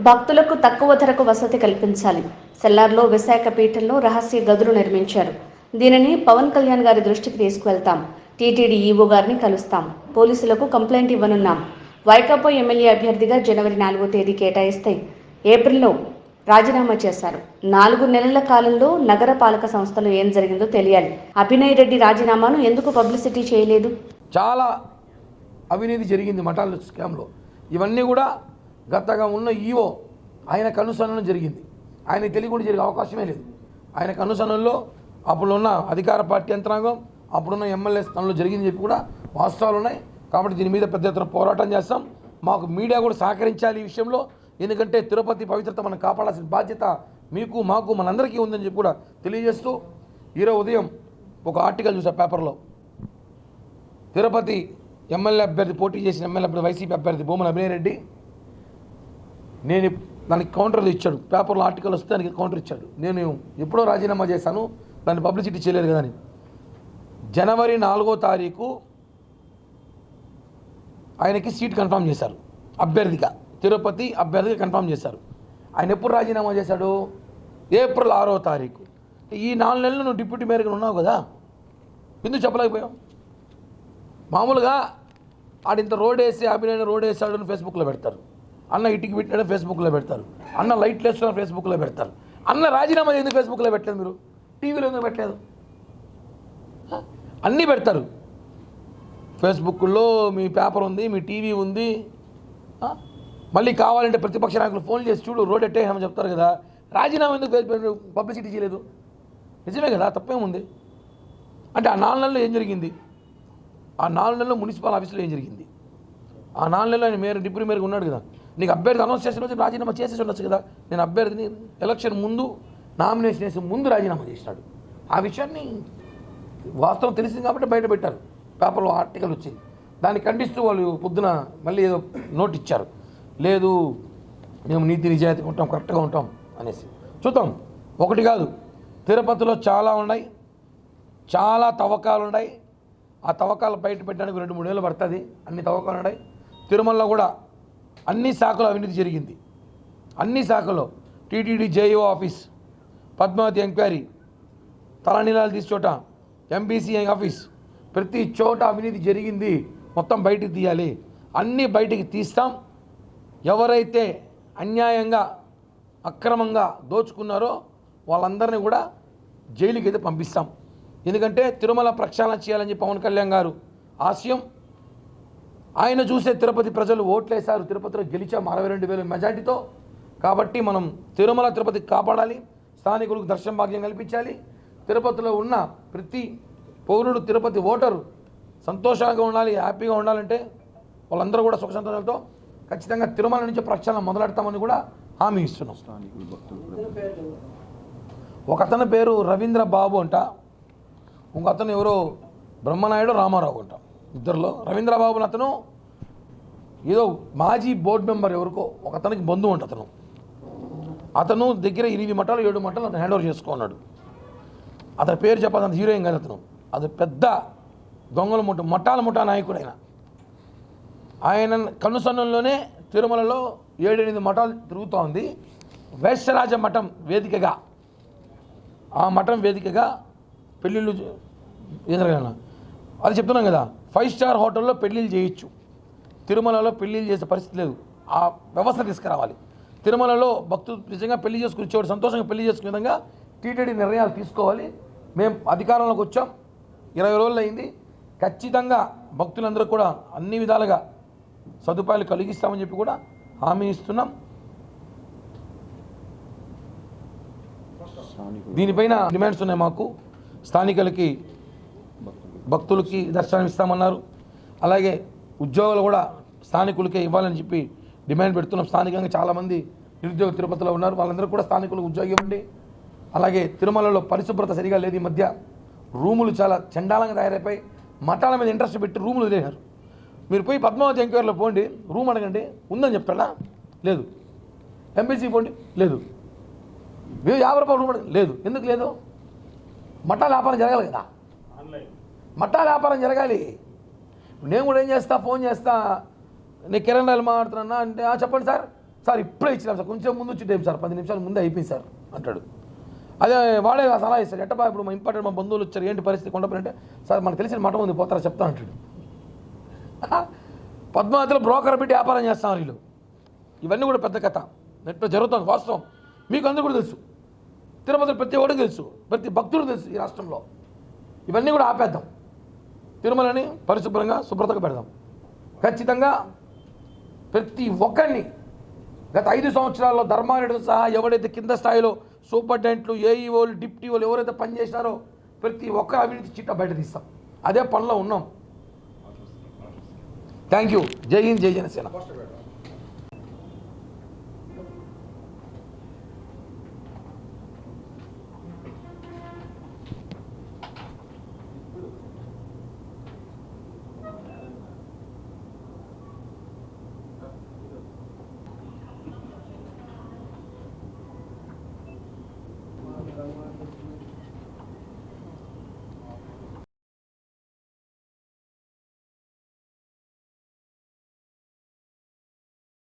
భక్తులకు తక్కువ ధరకు వసతి కల్పించాలి. సెల్లార్లో విశాఖ పీఠంలో రహస్య గదులు నిర్మించారు. దీనిని పవన్ కళ్యాణ్ గారి దృష్టికి తీసుకువెళ్తాం. టీటీడీ ఈవో గారిని కలుస్తాం. పోలీసులకు కంప్లైంట్ ఇవ్వనున్నాం. వైకాపా ఎమ్మెల్యే అభ్యర్థిగా జనవరి 4వ తేదీ కేటాయిస్తే ఏప్రిల్లో రాజీనామా చేశారు. 4 నెలల కాలంలో నగర పాలక సంస్థలో ఏం జరిగిందో తెలియాలి. అభినయ్ రెడ్డి రాజీనామాను ఎందుకు పబ్లిసిటీ చేయలేదు? చాలా అవినీతి జరిగింది మఠాల స్కామ్లో. ఇవన్నీ కూడా గతగా ఉన్న ఈవో ఆయన కనుసన్నలో జరిగింది. ఆయన తెలియకుండా జరిగే అవకాశమే లేదు. ఆయన కనుసన్నల్లో అప్పుడున్న అధికార పార్టీ యంత్రాంగం, అప్పుడున్న ఎమ్మెల్యే స్థానంలో జరిగిందని చెప్పి కూడా వాస్తవాలు ఉన్నాయి. కాబట్టి దీని మీద పెద్ద ఎత్తున పోరాటం చేస్తాం. మాకు మీడియా కూడా సహకరించాలి ఈ విషయంలో. ఎందుకంటే తిరుపతి పవిత్రత మనం కాపాడాల్సిన బాధ్యత మీకు, మాకు, మనందరికీ ఉందని చెప్పి కూడా తెలియజేస్తూ, ఈరోజు ఉదయం ఒక ఆర్టికల్ చూసా పేపర్లో. తిరుపతి ఎమ్మెల్యే అభ్యర్థి, పోటీ చేసిన ఎమ్మెల్యే అభ్యర్థి, వైసీపీ అభ్యర్థి భూమన అభినయ్ రెడ్డి నేను దానికి కౌంటర్ ఇచ్చాడు. పేపర్లో ఆర్టికల్ వస్తే దానికి కౌంటర్ ఇచ్చాడు. నేను ఎప్పుడో రాజీనామా చేశాను, దాన్ని పబ్లిసిటీ చేయలేదు కదా అని. జనవరి 4వ తారీఖు ఆయనకి సీట్ కన్ఫర్మ్ చేశారు. అభ్యర్థిగా, తిరుపతి అభ్యర్థిగా కన్ఫర్మ్ చేశారు. ఆయన ఎప్పుడు రాజీనామా చేశాడు? ఏప్రిల్ 6వ తారీఖు. ఈ 4 నెలలు నువ్వు డిప్యూటీ మేయర్గా ఉన్నావు కదా, ఎందుకు చెప్పలేకపోయావు? మామూలుగా ఆడింత రోడ్ వేసి అభినయ్ రోడ్ వేసాడు అని ఫేస్బుక్లో పెడతారు. అన్న ఇటుకి పెట్టాడని ఫేస్బుక్లో పెడతారు. అన్న లైట్లు వేస్తాడని ఫేస్బుక్లో పెడతారు. అన్న రాజీనామా ఎందుకు ఫేస్బుక్లో పెట్టలేదు? మీరు టీవీలో ఎందుకు పెట్టలేదు? అన్నీ పెడతారు. ఫేస్బుక్లో మీ పేపర్ ఉంది, మీ టీవీ ఉంది. మళ్ళీ కావాలంటే ప్రతిపక్ష నాయకులు ఫోన్ చేసి చూడు రోడ్ ఎట్టేసామని చెప్తారు కదా. రాజీనామా ఎందుకు పబ్లిసిటీ చేయలేదు? నిజమే కదా, తప్పేముంది? అంటే ఆ 4 నెలల్లో ఏం జరిగింది? ఆ 4 నెలల్లో మున్సిపల్ ఆఫీసులో ఏం జరిగింది? ఆ 4 నెలల్లో ఆయన మేయర్, డిప్యూటీ మేయర్గా ఉన్నాడు కదా. నీకు అభ్యర్థి అనౌన్స్ చేసిన రోజు రాజీనామా చేసేసి ఉండొచ్చు కదా. నేను అభ్యర్థిని ఎలక్షన్ ముందు, నామినేషన్ వేసి ముందు రాజీనామా చేసినాడు. ఆ విషయాన్ని వాస్తవం తెలిసింది కాబట్టి బయట పెట్టారు. పేపర్లో ఆర్టికల్ వచ్చింది. దాన్ని ఖండిస్తూ వాళ్ళు పొద్దున మళ్ళీ ఏదో నోట్ ఇచ్చారు. లేదు మేము నీతి నిజాయితీగా ఉంటాం, కరెక్ట్గా ఉంటాం అనేసి. చూద్దాం. ఒకటి కాదు, తిరుపతిలో చాలా ఉన్నాయి, చాలా తవ్వకాలు ఉన్నాయి. ఆ తవ్వకాలు బయట పెట్టడానికి 2-3 ఏళ్ళు పడుతుంది. అన్ని తవ్వకాలు ఉన్నాయి. తిరుమలలో కూడా అన్ని శాఖలో అవినీతి జరిగింది. అన్ని శాఖలో TTD JEO office, Padmavathi enquiry, తలనీలాలు తీసి చోట ఎంబీసీ ఆఫీస్, ప్రతి చోట అవినీతి జరిగింది. మొత్తం బయటికి తీయాలి. అన్నీ బయటికి తీస్తాం. ఎవరైతే అన్యాయంగా, అక్రమంగా దోచుకున్నారో వాళ్ళందరినీ కూడా జైలుకి అయితే పంపిస్తాం. ఎందుకంటే తిరుమల ప్రక్షాళన చేయాలని చెప్పి పవన్ కళ్యాణ్ గారు ఆశయం. ఆయన చూసే తిరుపతి ప్రజలు ఓట్లేశారు. తిరుపతిలో గెలిచాం 62,000 మెజార్టీతో. కాబట్టి మనం తిరుమల తిరుపతి కాపాడాలి. స్థానికులకు దర్శన భాగ్యం కల్పించాలి. తిరుపతిలో ఉన్న ప్రతి పౌరుడు, తిరుపతి ఓటరు సంతోషంగా ఉండాలి, హ్యాపీగా ఉండాలంటే వాళ్ళందరూ కూడా సుఖ సంతోషాలతో ఖచ్చితంగా తిరుమల నుంచి ప్రక్షాళన మొదలెడతామని కూడా హామీ ఇస్తున్నాం. ఒక అతని పేరు రవీంద్ర బాబు అంట, ఇంకొక అతను ఎవరో బ్రహ్మనాయుడు రామారావు అంట. ఇద్దరులో రవీంద్రబాబుని అతను ఏదో మాజీ బోర్డు మెంబర్ ఎవరికో ఒక అతనికి బంధువు అంట. అతను దగ్గర 8 మఠాలు 7 మఠాలు అతను హ్యాండ్ ఓవర్ చేసుకున్నాడు. అతని పేరు చెప్పాలి, అంత హీరోయిన్ కాదు అతను. అది పెద్ద దొంగల మఠాల ముఠా నాయకుడు ఆయన. ఆయన కనుసన్నంలోనే తిరుమలలో 7-8 మఠాలు తిరుగుతూ ఉంది. వైశ్యరాజ మఠం వేదికగా, ఆ మఠం వేదికగా పెళ్ళిళ్ళు ఎదురుగా అది చెప్తున్నాం కదా. 5 స్టార్ హోటల్లో పెళ్ళిళ్ళు చేయొచ్చు. తిరుమలలో పెళ్ళిళ్ళు చేసే పరిస్థితి లేదు. ఆ వ్యవస్థ తీసుకురావాలి. తిరుమలలో భక్తులు నిజంగా పెళ్లి చేసుకుని వచ్చేవాడు సంతోషంగా పెళ్లి చేసుకునే విధంగా టీటీడీ నిర్ణయాలు తీసుకోవాలి. మేము అధికారంలోకి వచ్చాం, 20 రోజులు అయింది. ఖచ్చితంగా భక్తులందరూ కూడా అన్ని విధాలుగా సదుపాయాలు కలిగిస్తామని చెప్పి కూడా హామీ ఇస్తున్నాం. దీనిపైన డిమాండ్స్ ఉన్నాయి మాకు. స్థానికులకి, భక్తులకి దర్శనం ఇస్తామన్నారు. అలాగే ఉద్యోగాలు కూడా స్థానికులకే ఇవ్వాలని చెప్పి డిమాండ్ పెడుతున్నాం. స్థానికంగా చాలామంది నిరుద్యోగ తిరుపతిలో ఉన్నారు. వాళ్ళందరూ కూడా స్థానికులకు ఉద్యోగం ఇవ్వండి. అలాగే తిరుమలలో పరిశుభ్రత సరిగా లేదు. ఈ మధ్య రూములు చాలా చండాలంగా తయారైపోయి మఠాల మీద ఇంట్రెస్ట్ పెట్టి రూములు వదిలేశారు. మీరు పోయి పద్మావతి ఎంక్వైరీలో పోండి, రూమ్ అడగండి, ఉందని చెప్తాడా? లేదు. ఎంబీసీ పోండి, లేదు. 50 రూపాయలు రూమ్ అడగండి, లేదు. ఎందుకు లేదు? మఠాల వ్యాపారం జరగాలి కదా. మఠాల వ్యాపారం జరగాలి. నేను కూడా ఏం చేస్తా, ఫోన్ చేస్తా, నేను కిరణ్ రాయలు మాట్లాడుతున్నా అంటే చెప్పండి సార్, సార్ ఇప్పుడే ఇచ్చినాం సార్, కొంచెం ముందు వచ్చి సార్ 10 నిమిషాల ముందే అయిపోయింది సార్ అంటాడు. అదే వాడే సలహా ఇస్తాడు, ఎట్టబా ఇప్పుడు మా ఇంపార్టెంట్ మా బంధువులు వచ్చారు, ఏంటి పరిస్థితి కొండపల్లి అంటే, సార్ మనకు తెలిసిన మఠం ఉంది పోతారా చెప్తా అంటాడు. పద్మావతిలో బ్రోకర్ పెట్టి వ్యాపారం చేస్తున్నారు వీళ్ళు. ఇవన్నీ కూడా పెద్ద కథ, నెట్లో జరుగుతుంది వాస్తవం, మీకు అందరూ కూడా తెలుసు, తిరుపతిలో ప్రతి ఒక్కరికి తెలుసు, ప్రతి భక్తుడు తెలుసు ఈ రాష్ట్రంలో. ఇవన్నీ కూడా ఆపేద్దాం, తిరుమలని పరిశుభ్రంగా శుభ్రతగా పెడదాం. ఖచ్చితంగా ప్రతి ఒక్కరిని గత 5 సంవత్సరాల్లో ధర్మారెడ్డి సహా ఎవరైతే కింద స్థాయిలో సూపరింటెండెంట్లు, ఏఈఓలు, డిప్టీఓలు ఎవరైతే పనిచేసినారో ప్రతి ఒక్క అవినీతి చిట్టా బయట తీస్తాం. అదే పనిలో ఉన్నాం. Thank you. జై హింద్, జై జనసేన.